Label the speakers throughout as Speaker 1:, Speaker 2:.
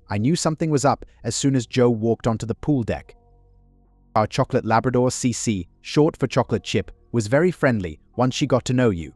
Speaker 1: I knew something was up as soon as Joe walked onto the pool deck. Our chocolate Labrador CC, short for chocolate chip, was very friendly once she got to know you.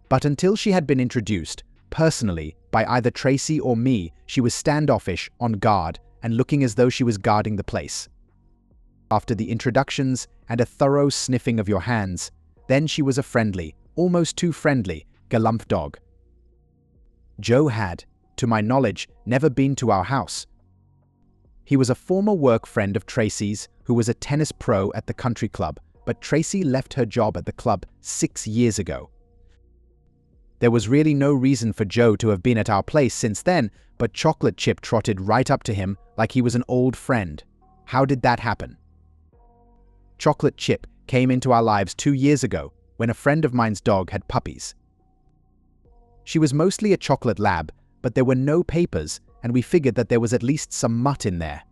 Speaker 1: But until she had been introduced, personally, by either Tracy or me, she was standoffish, on guard, and looking as though she was guarding the place. After the introductions and a thorough sniffing of your hands, then she was a friendly, almost too friendly, galump dog. Joe had, to my knowledge, never been to our house. He was a former work friend of Tracy's who was a tennis pro at the country club, but Tracy left her job at the club 6 years ago. There was really no reason for Joe to have been at our place since then, but Chocolate Chip trotted right up to him like he was an old friend. How did that happen? Chocolate Chip came into our lives 2 years ago when a friend of mine's dog had puppies. She was mostly a chocolate lab, but there were no papers, and we figured that there was at least some mutt in there.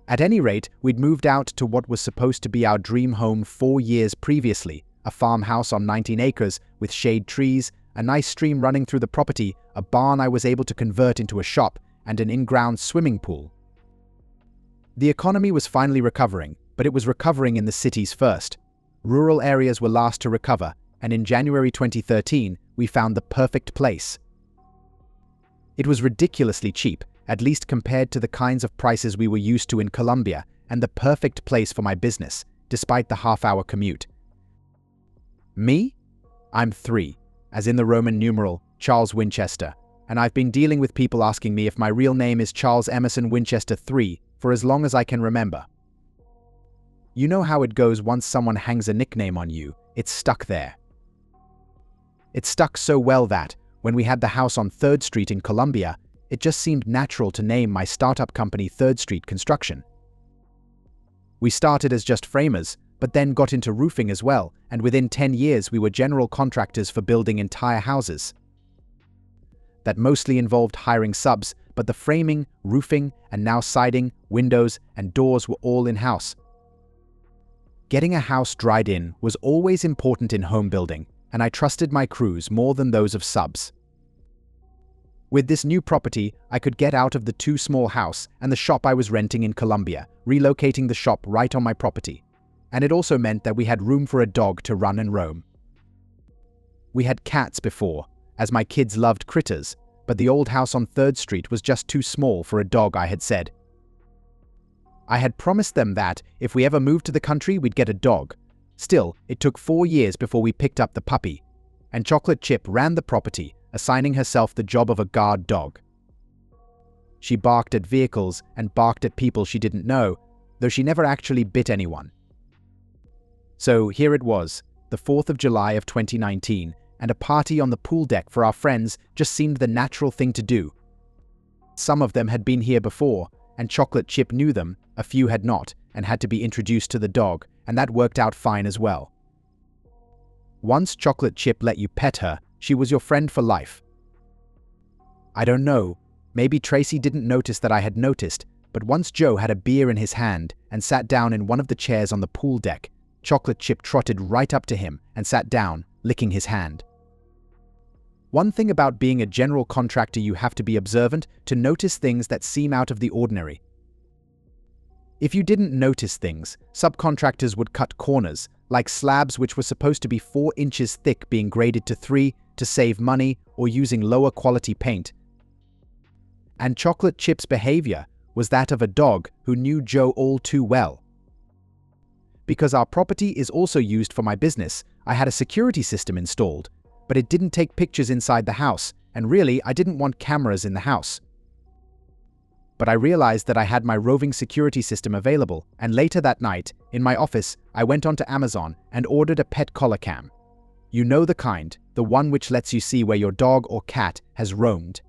Speaker 1: At any rate, we'd moved out to what was supposed to be our dream home 4 years previously, a farmhouse on 19 acres with shade trees, a nice stream running through the property, a barn I was able to convert into a shop, and an in-ground swimming pool. The economy was finally recovering, but it was recovering in the cities first. Rural areas were last to recover, and in January 2013, we found the perfect place. It was ridiculously cheap, at least compared to the kinds of prices we were used to in Colombia, and the perfect place for my business, despite the half-hour commute. Me? I'm 3, as in the Roman numeral, Charles Winchester, and I've been dealing with people asking me if my real name is Charles Emerson Winchester III for as long as I can remember. You know how it goes once someone hangs a nickname on you, it's stuck there. It stuck so well that, when we had the house on 3rd Street in Columbia, it just seemed natural to name my startup company 3rd Street Construction. We started as just framers, but then got into roofing as well, and within 10 years we were general contractors for building entire houses. That mostly involved hiring subs, but the framing, roofing, and now siding, windows, and doors were all in-house. Getting a house dried in was always important in home building, and I trusted my crews more than those of subs. With this new property, I could get out of the too small house and the shop I was renting in Colombia, relocating the shop right on my property. And it also meant that we had room for a dog to run and roam. We had cats before, as my kids loved critters, but the old house on 3rd Street was just too small for a dog, I had said. I had promised them that, if we ever moved to the country, we'd get a dog. Still, it took 4 years before we picked up the puppy, and Chocolate Chip ran the property, assigning herself the job of a guard dog. She barked at vehicles and barked at people she didn't know, though she never actually bit anyone. So here it was, the 4th of July of 2019, and a party on the pool deck for our friends just seemed the natural thing to do. Some of them had been here before, and Chocolate Chip knew them, a few had not, and had to be introduced to the dog, and that worked out fine as well. Once Chocolate Chip let you pet her, she was your friend for life. I don't know, maybe Tracy didn't notice that I had noticed, but once Joe had a beer in his hand and sat down in one of the chairs on the pool deck, Chocolate Chip trotted right up to him and sat down, licking his hand. One thing about being a general contractor, you have to be observant to notice things that seem out of the ordinary. If you didn't notice things, subcontractors would cut corners, like slabs which were supposed to be 4 inches thick being graded to 3 to save money or using lower quality paint. And Chocolate Chip's behavior was that of a dog who knew Joe all too well. Because our property is also used for my business, I had a security system installed, but it didn't take pictures inside the house, and really I didn't want cameras in the house. But I realized that I had my roving security system available, and later that night, in my office, I went onto Amazon and ordered a pet collar cam. You know the kind, the one which lets you see where your dog or cat has roamed.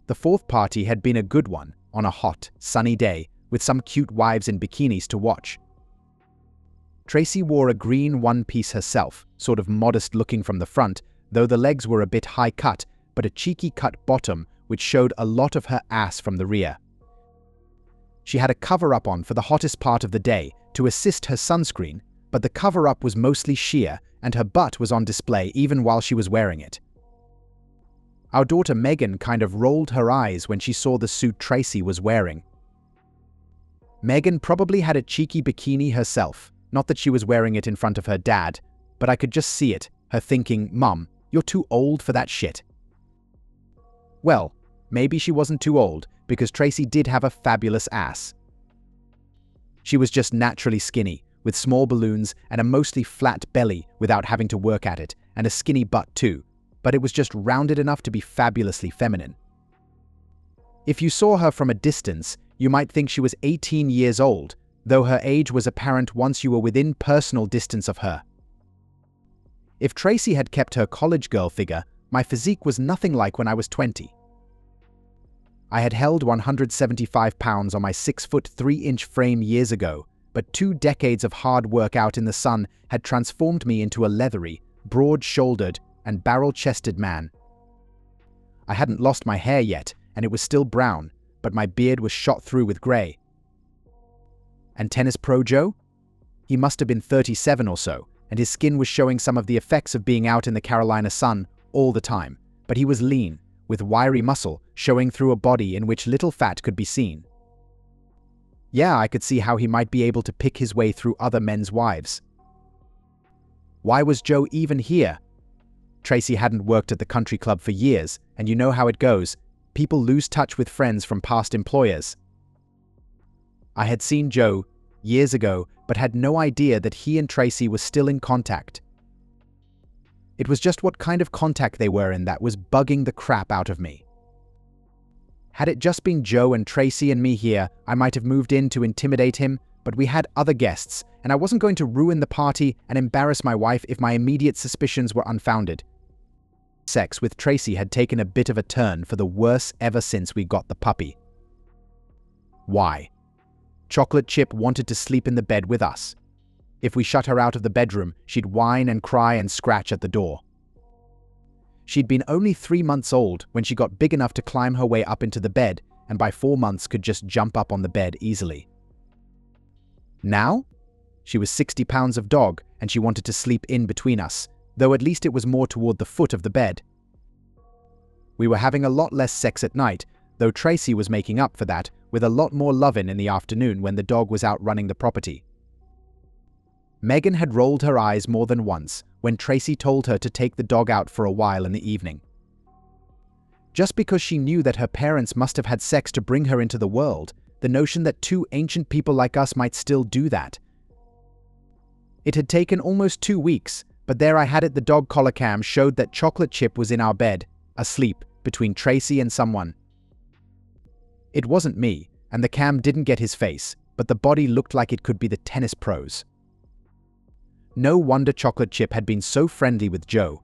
Speaker 1: The 4th party had been a good one, on a hot, sunny day, with some cute wives in bikinis to watch. Tracy wore a green one-piece herself, sort of modest-looking from the front, though the legs were a bit high-cut, but a cheeky cut bottom which showed a lot of her ass from the rear. She had a cover-up on for the hottest part of the day to assist her sunscreen, but the cover-up was mostly sheer and her butt was on display even while she was wearing it. Our daughter Megan kind of rolled her eyes when she saw the suit Tracy was wearing. Megan probably had a cheeky bikini herself, not that she was wearing it in front of her dad, but I could just see it, her thinking, "Mum, you're too old for that shit." Well, maybe she wasn't too old, because Tracy did have a fabulous ass. She was just naturally skinny, with small balloons and a mostly flat belly without having to work at it, and a skinny butt too, but it was just rounded enough to be fabulously feminine. If you saw her from a distance, you might think she was 18 years old, though her age was apparent once you were within personal distance of her. If Tracy had kept her college girl figure, my physique was nothing like when I was 20. I had held 175 pounds on my 6-foot 3-inch frame years ago, but 2 decades of hard work out in the sun had transformed me into a leathery, broad-shouldered, and barrel-chested man. I hadn't lost my hair yet, and it was still brown, but my beard was shot through with grey. And tennis pro Joe? He must have been 37 or so, and his skin was showing some of the effects of being out in the Carolina sun all the time, but he was lean, with wiry muscle showing through a body in which little fat could be seen. Yeah, I could see how he might be able to pick his way through other men's wives. Why was Joe even here? Tracy hadn't worked at the country club for years, and you know how it goes. People lose touch with friends from past employers. I had seen Joe years ago, but had no idea that he and Tracy were still in contact. It was just what kind of contact they were in that was bugging the crap out of me. Had it just been Joe and Tracy and me here, I might have moved in to intimidate him, but we had other guests, and I wasn't going to ruin the party and embarrass my wife if my immediate suspicions were unfounded. Sex with Tracy had taken a bit of a turn for the worse ever since we got the puppy. Why? Chocolate Chip wanted to sleep in the bed with us. If we shut her out of the bedroom, she'd whine and cry and scratch at the door. She'd been only 3 months old when she got big enough to climb her way up into the bed, and by 4 months could just jump up on the bed easily. Now? She was 60 pounds of dog, and she wanted to sleep in between us, though at least it was more toward the foot of the bed. We were having a lot less sex at night, though Tracy was making up for that with a lot more lovin' in the afternoon when the dog was out running the property. Megan had rolled her eyes more than once when Tracy told her to take the dog out for a while in the evening. Just because she knew that her parents must have had sex to bring her into the world, the notion that 2 ancient people like us might still do that. It had taken almost 2 weeks, but there I had it, the dog collar cam showed that Chocolate Chip was in our bed, asleep, between Tracy and someone. It wasn't me, and the cam didn't get his face, but the body looked like it could be the tennis pros. No wonder Chocolate Chip had been so friendly with Joe.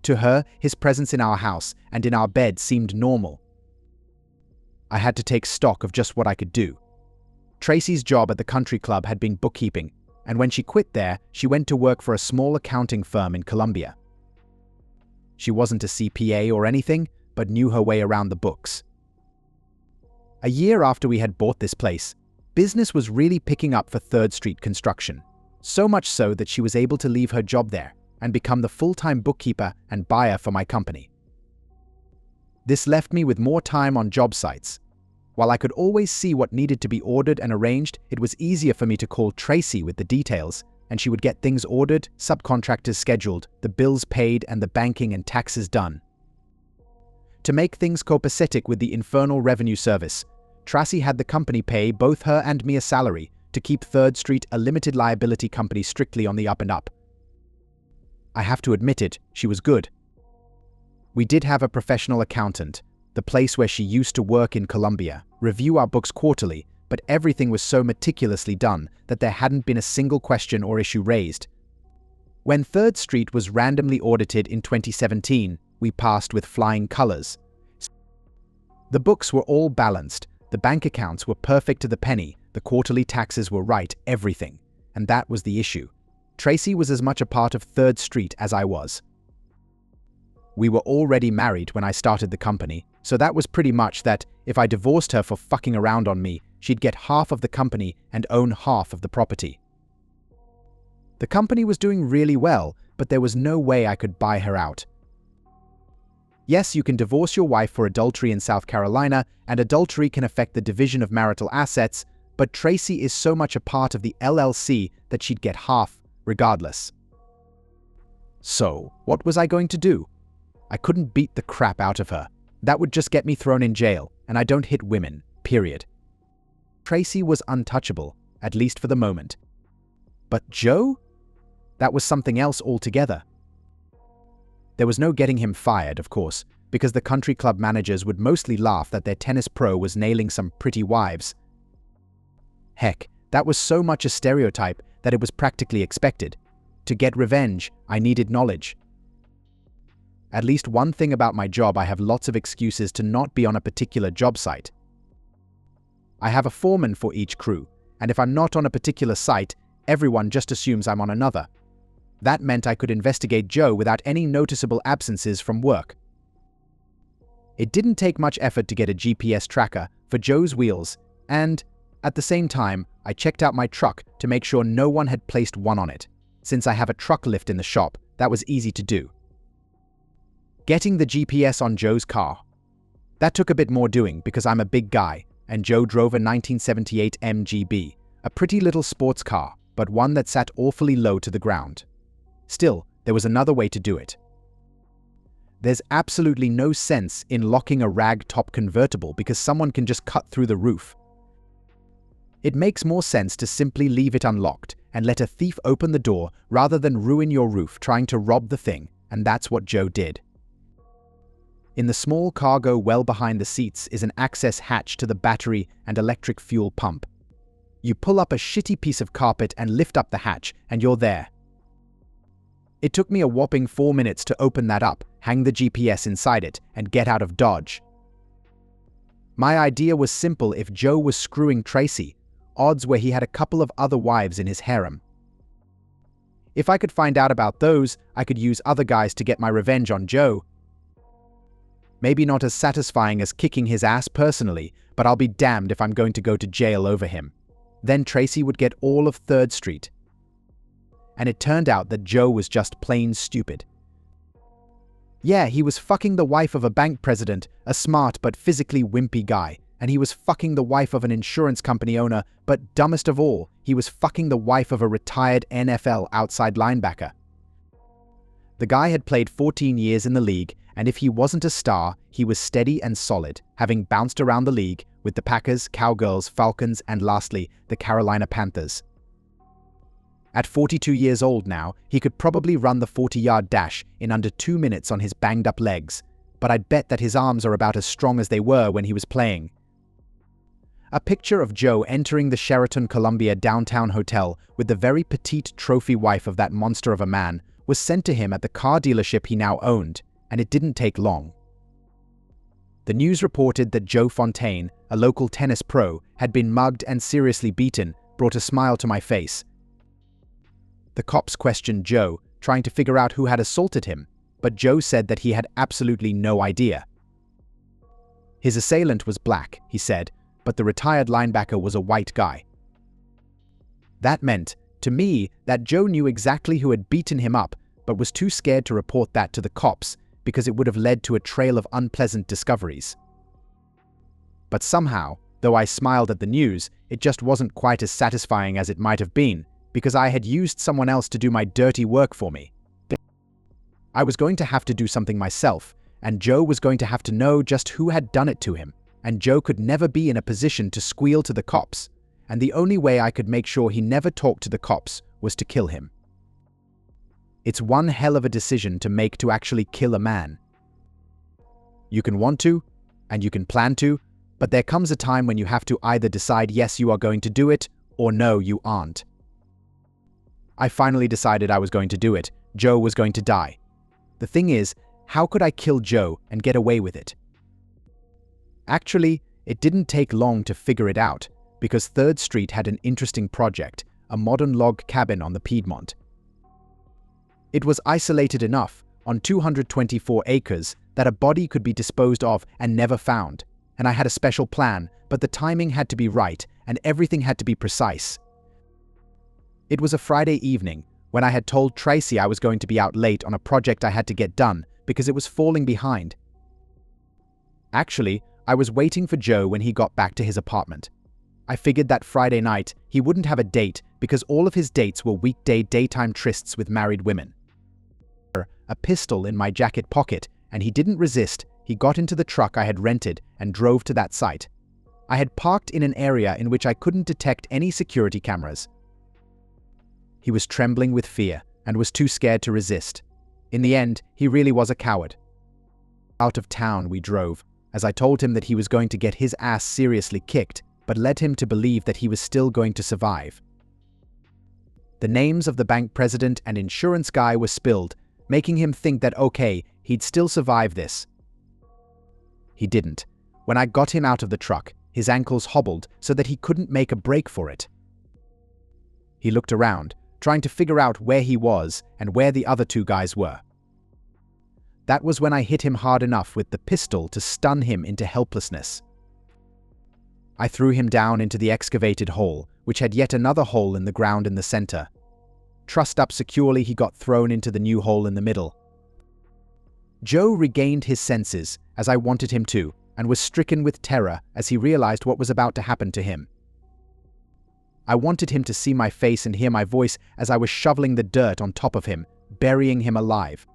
Speaker 1: To her, his presence in our house and in our bed seemed normal. I had to take stock of just what I could do. Tracy's job at the country club had been bookkeeping, and when she quit there, she went to work for a small accounting firm in Columbia. She wasn't a CPA or anything, but knew her way around the books. A year after we had bought this place, business was really picking up for 3rd Street construction, so much so that she was able to leave her job there and become the full-time bookkeeper and buyer for my company. This left me with more time on job sites. While I could always see what needed to be ordered and arranged, it was easier for me to call Tracy with the details, and she would get things ordered, subcontractors scheduled, the bills paid, and the banking and taxes done. To make things copacetic with the Infernal Revenue Service, Tracy had the company pay both her and me a salary to keep 3rd Street a limited liability company strictly on the up and up. I have to admit it, she was good. We did have a professional accountant, the place where she used to work in Columbia, review our books quarterly, but everything was so meticulously done that there hadn't been a single question or issue raised. When 3rd Street was randomly audited in 2017, we passed with flying colors. The books were all balanced, the bank accounts were perfect to the penny, the quarterly taxes were right, everything. And that was the issue. Tracy was as much a part of 3rd Street as I was. We were already married when I started the company, so that was pretty much that if I divorced her for fucking around on me, she'd get half of the company and own half of the property. The company was doing really well, but there was no way I could buy her out. Yes, you can divorce your wife for adultery in South Carolina, and adultery can affect the division of marital assets, but Tracy is so much a part of the LLC that she'd get half, regardless. So, what was I going to do? I couldn't beat the crap out of her. That would just get me thrown in jail, and I don't hit women, period. Tracy was untouchable, at least for the moment. But Joe? That was something else altogether. There was no getting him fired, of course, because the country club managers would mostly laugh that their tennis pro was nailing some pretty wives. Heck, that was so much a stereotype that it was practically expected. To get revenge, I needed knowledge. At least one thing about my job, I have lots of excuses to not be on a particular job site. I have a foreman for each crew, and if I'm not on a particular site, everyone just assumes I'm on another. That meant I could investigate Joe without any noticeable absences from work. It didn't take much effort to get a GPS tracker for Joe's wheels, and, at the same time, I checked out my truck to make sure no one had placed one on it. Since I have a truck lift in the shop, that was easy to do. Getting the GPS on Joe's car. That took a bit more doing because I'm a big guy, and Joe drove a 1978 MGB, a pretty little sports car, but one that sat awfully low to the ground. Still, there was another way to do it. There's absolutely no sense in locking a rag-top convertible because someone can just cut through the roof. It makes more sense to simply leave it unlocked and let a thief open the door rather than ruin your roof trying to rob the thing, and that's what Joe did. In the small cargo well behind the seats is an access hatch to the battery and electric fuel pump. You pull up a shitty piece of carpet and lift up the hatch, and you're there. It took me a whopping 4 minutes to open that up, hang the GPS inside it, and get out of Dodge. My idea was simple. If Joe was screwing Tracy, odds were he had a couple of other wives in his harem. If I could find out about those, I could use other guys to get my revenge on Joe. Maybe not as satisfying as kicking his ass personally, but I'll be damned if I'm going to go to jail over him. Then Tracy would get all of 3rd Street. And it turned out that Joe was just plain stupid. Yeah, he was fucking the wife of a bank president, a smart but physically wimpy guy, and he was fucking the wife of an insurance company owner, but dumbest of all, he was fucking the wife of a retired NFL outside linebacker. The guy had played 14 years in the league, and if he wasn't a star, he was steady and solid, having bounced around the league with the Packers, Cowgirls, Falcons, and lastly, the Carolina Panthers. At 42 years old now, he could probably run the 40-yard dash in under 2 minutes on his banged-up legs, but I'd bet that his arms are about as strong as they were when he was playing. A picture of Joe entering the Sheraton Columbia downtown hotel with the very petite trophy wife of that monster of a man was sent to him at the car dealership he now owned, and it didn't take long. The news reported that Joe Fontaine, a local tennis pro, had been mugged and seriously beaten, brought a smile to my face. The cops questioned Joe, trying to figure out who had assaulted him, but Joe said that he had absolutely no idea. His assailant was black, he said, but the retired linebacker was a white guy. That meant, to me, that Joe knew exactly who had beaten him up, but was too scared to report that to the cops because it would have led to a trail of unpleasant discoveries. But somehow, though I smiled at the news, it just wasn't quite as satisfying as it might have been, because I had used someone else to do my dirty work for me. I was going to have to do something myself, and Joe was going to have to know just who had done it to him, and Joe could never be in a position to squeal to the cops, and the only way I could make sure he never talked to the cops was to kill him. It's one hell of a decision to make to actually kill a man. You can want to, and you can plan to, but there comes a time when you have to either decide yes, you are going to do it, or no, you aren't. I finally decided I was going to do it. Joe was going to die. The thing is, how could I kill Joe and get away with it? Actually, it didn't take long to figure it out, because 3rd Street had an interesting project, a modern log cabin on the Piedmont. It was isolated enough, on 224 acres, that a body could be disposed of and never found, and I had a special plan, but the timing had to be right, and everything had to be precise. It was a Friday evening, when I had told Tracy I was going to be out late on a project I had to get done because it was falling behind, Actually, I was waiting for Joe when he got back to his apartment. I figured that Friday night he wouldn't have a date because all of his dates were weekday daytime trysts with married women. A pistol in my jacket pocket, and he didn't resist. He got into the truck I had rented and drove to that site. I had parked in an area in which I couldn't detect any security cameras. He was trembling with fear and was too scared to resist. In the end, he really was a coward. Out of town we drove, as I told him that he was going to get his ass seriously kicked, but led him to believe that he was still going to survive. The names of the bank president and insurance guy were spilled, making him think that okay, he'd still survive this. He didn't. When I got him out of the truck, his ankles hobbled so that he couldn't make a break for it. He looked around, trying to figure out where he was and where the other two guys were. That was when I hit him hard enough with the pistol to stun him into helplessness. I threw him down into the excavated hole, which had yet another hole in the ground in the center. Trussed up securely, he got thrown into the new hole in the middle. Joe regained his senses, as I wanted him to, and was stricken with terror as he realized what was about to happen to him. I wanted him to see my face and hear my voice as I was shoveling the dirt on top of him, burying him alive.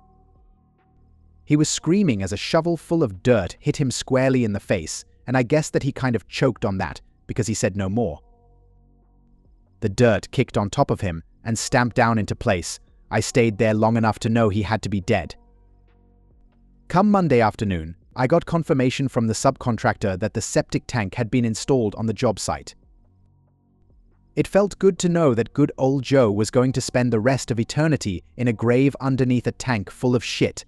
Speaker 1: He was screaming as a shovel full of dirt hit him squarely in the face, and I guessed that he kind of choked on that because he said no more. The dirt kicked on top of him and stamped down into place. I stayed there long enough to know he had to be dead. Come Monday afternoon, I got confirmation from the subcontractor that the septic tank had been installed on the job site. It felt good to know that good old Joe was going to spend the rest of eternity in a grave underneath a tank full of shit.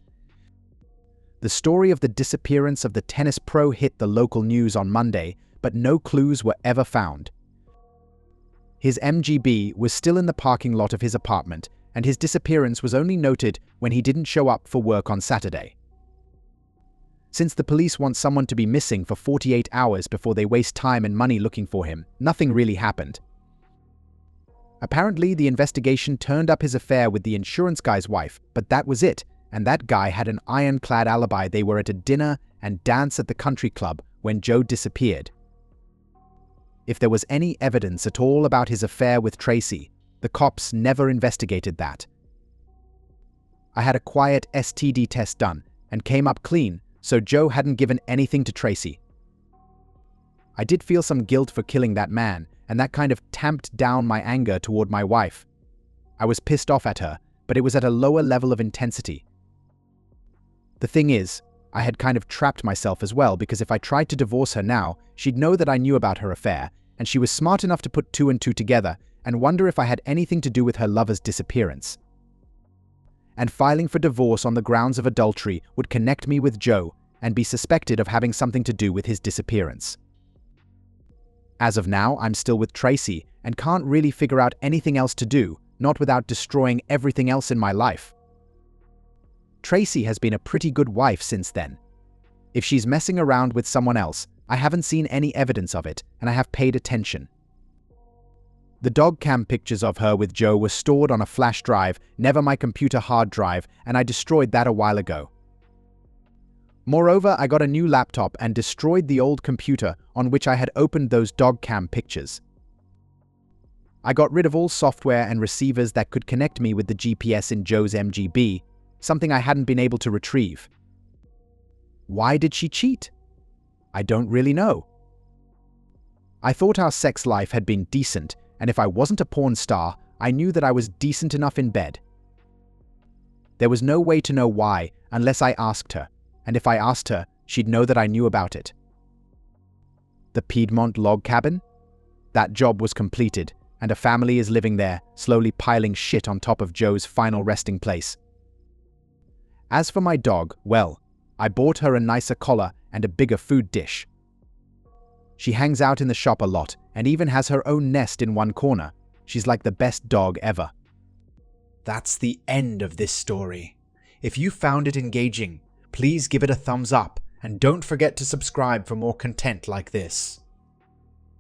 Speaker 1: The story of the disappearance of the tennis pro hit the local news on Monday, but no clues were ever found. His MGB was still in the parking lot of his apartment, and his disappearance was only noted when he didn't show up for work on Saturday. Since the police want someone to be missing for 48 hours before they waste time and money looking for him, nothing really happened. Apparently, the investigation turned up his affair with the insurance guy's wife, but that was it, and that guy had an ironclad alibi. They were at a dinner and dance at the country club when Joe disappeared. If there was any evidence at all about his affair with Tracy, the cops never investigated that. I had a quiet STD test done and came up clean, so Joe hadn't given anything to Tracy. I did feel some guilt for killing that man, and that kind of tamped down my anger toward my wife. I was pissed off at her, but it was at a lower level of intensity. The thing is, I had kind of trapped myself as well, because if I tried to divorce her now, she'd know that I knew about her affair, and she was smart enough to put two and two together and wonder if I had anything to do with her lover's disappearance. And filing for divorce on the grounds of adultery would connect me with Joe and be suspected of having something to do with his disappearance. As of now, I'm still with Tracy and can't really figure out anything else to do, not without destroying everything else in my life. Tracy has been a pretty good wife since then. If she's messing around with someone else, I haven't seen any evidence of it, and I have paid attention. The dog cam pictures of her with Joe were stored on a flash drive, never my computer hard drive, and I destroyed that a while ago. Moreover, I got a new laptop and destroyed the old computer on which I had opened those dog cam pictures. I got rid of all software and receivers that could connect me with the GPS in Joe's MGB, something I hadn't been able to retrieve. Why did she cheat? I don't really know. I thought our sex life had been decent, and if I wasn't a porn star, I knew that I was decent enough in bed. There was no way to know why unless I asked her, and if I asked her, she'd know that I knew about it. The Piedmont log cabin? That job was completed, and a family is living there, slowly piling shit on top of Joe's final resting place. As for my dog, well, I bought her a nicer collar and a bigger food dish. She hangs out in the shop a lot and even has her own nest in one corner. She's like the best dog ever. That's the end of this story. If you found it engaging, please give it a thumbs up and don't forget to subscribe for more content like this.